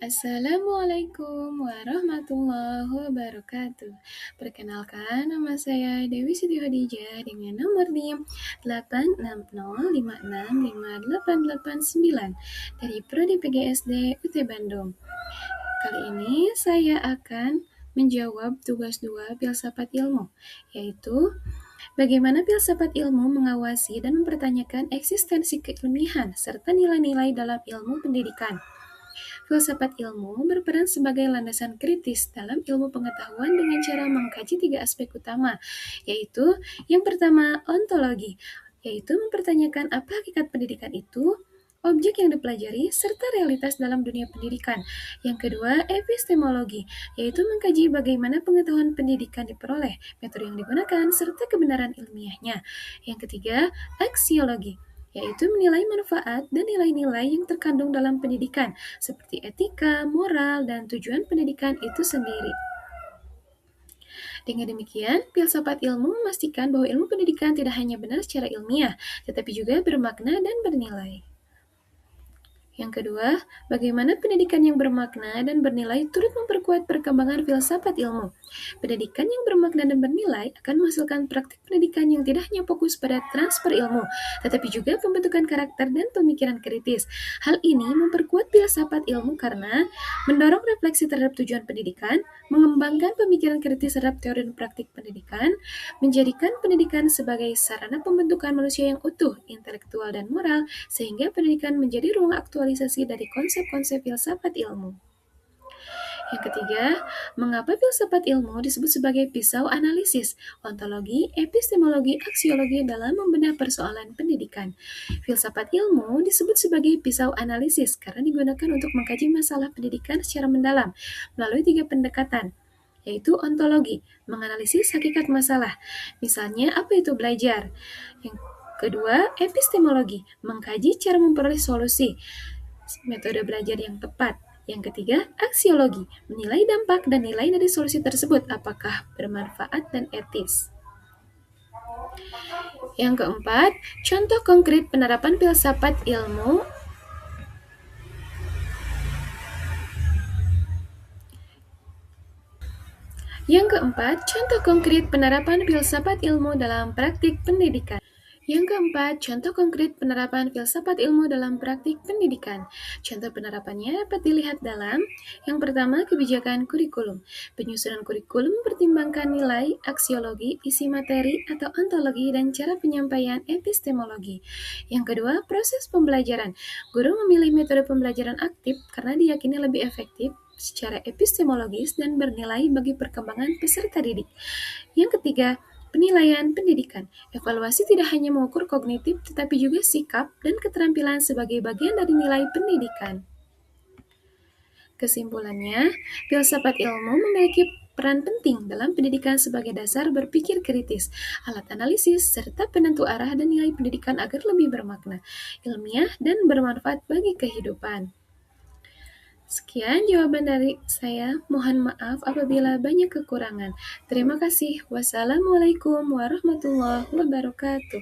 Assalamualaikum warahmatullahi wabarakatuh. Perkenalkan, nama saya Dewi Siti Khadijah dengan nomor NIM 860565889 dari Prodi PGSD UT Bandung. Kali ini saya akan menjawab tugas 2 filsafat ilmu, yaitu bagaimana filsafat ilmu mengawasi dan mempertanyakan eksistensi keilmiahan serta nilai-nilai dalam ilmu pendidikan. Filsafat ilmu berperan sebagai landasan kritis dalam ilmu pengetahuan dengan cara mengkaji 3 aspek utama, yaitu yang pertama, ontologi, yaitu mempertanyakan apa hakikat pendidikan itu, objek yang dipelajari, serta realitas dalam dunia pendidikan. Yang kedua, epistemologi, yaitu mengkaji bagaimana pengetahuan pendidikan diperoleh, metode yang digunakan, serta kebenaran ilmiahnya. Yang ketiga, aksiologi, yaitu menilai manfaat dan nilai-nilai yang terkandung dalam pendidikan, seperti etika, moral, dan tujuan pendidikan itu sendiri. Dengan demikian, filsafat ilmu memastikan bahwa ilmu pendidikan tidak hanya benar secara ilmiah, tetapi juga bermakna dan bernilai. Yang kedua, bagaimana pendidikan yang bermakna dan bernilai turut memperkuat perkembangan filsafat ilmu. Pendidikan yang bermakna dan bernilai akan menghasilkan praktik pendidikan yang tidak hanya fokus pada transfer ilmu, tetapi juga pembentukan karakter dan pemikiran kritis. Hal ini memperkuat filsafat ilmu karena mendorong refleksi terhadap tujuan pendidikan, mengembangkan pemikiran kritis terhadap teori dan praktik pendidikan, menjadikan pendidikan sebagai sarana pembentukan manusia yang utuh, intelektual, dan moral, sehingga pendidikan menjadi ruang aktualisasi dari konsep-konsep filsafat ilmu. Yang ketiga, mengapa filsafat ilmu disebut sebagai pisau analisis, ontologi, epistemologi, aksiologi dalam membedah persoalan pendidikan. Filsafat ilmu disebut sebagai pisau analisis karena digunakan untuk mengkaji masalah pendidikan secara mendalam melalui 3 pendekatan, yaitu ontologi, menganalisis hakikat masalah. Misalnya, apa itu belajar? Yang kedua, epistemologi, mengkaji cara memperoleh solusi, metode belajar yang tepat. Yang ketiga, aksiologi, menilai dampak dan nilai dari solusi tersebut, apakah bermanfaat dan etis. Yang keempat, contoh konkret penerapan filsafat ilmu. Yang keempat, contoh konkret penerapan filsafat ilmu dalam praktik pendidikan. Yang keempat, contoh konkret penerapan filsafat ilmu dalam praktik pendidikan. Contoh penerapannya dapat dilihat dalam yang pertama, kebijakan kurikulum. Penyusunan kurikulum mempertimbangkan nilai, aksiologi, isi materi atau ontologi, dan cara penyampaian epistemologi. Yang kedua, proses pembelajaran. Guru memilih metode pembelajaran aktif karena diyakini lebih efektif secara epistemologis dan bernilai bagi perkembangan peserta didik. Yang ketiga, penilaian pendidikan. Evaluasi tidak hanya mengukur kognitif, tetapi juga sikap dan keterampilan sebagai bagian dari nilai pendidikan. Kesimpulannya, filsafat ilmu memiliki peran penting dalam pendidikan sebagai dasar berpikir kritis, alat analisis, serta penentu arah dan nilai pendidikan agar lebih bermakna, ilmiah, dan bermanfaat bagi kehidupan. Sekian jawaban dari saya. Mohon maaf apabila banyak kekurangan. Terima kasih. Wassalamualaikum warahmatullahi wabarakatuh.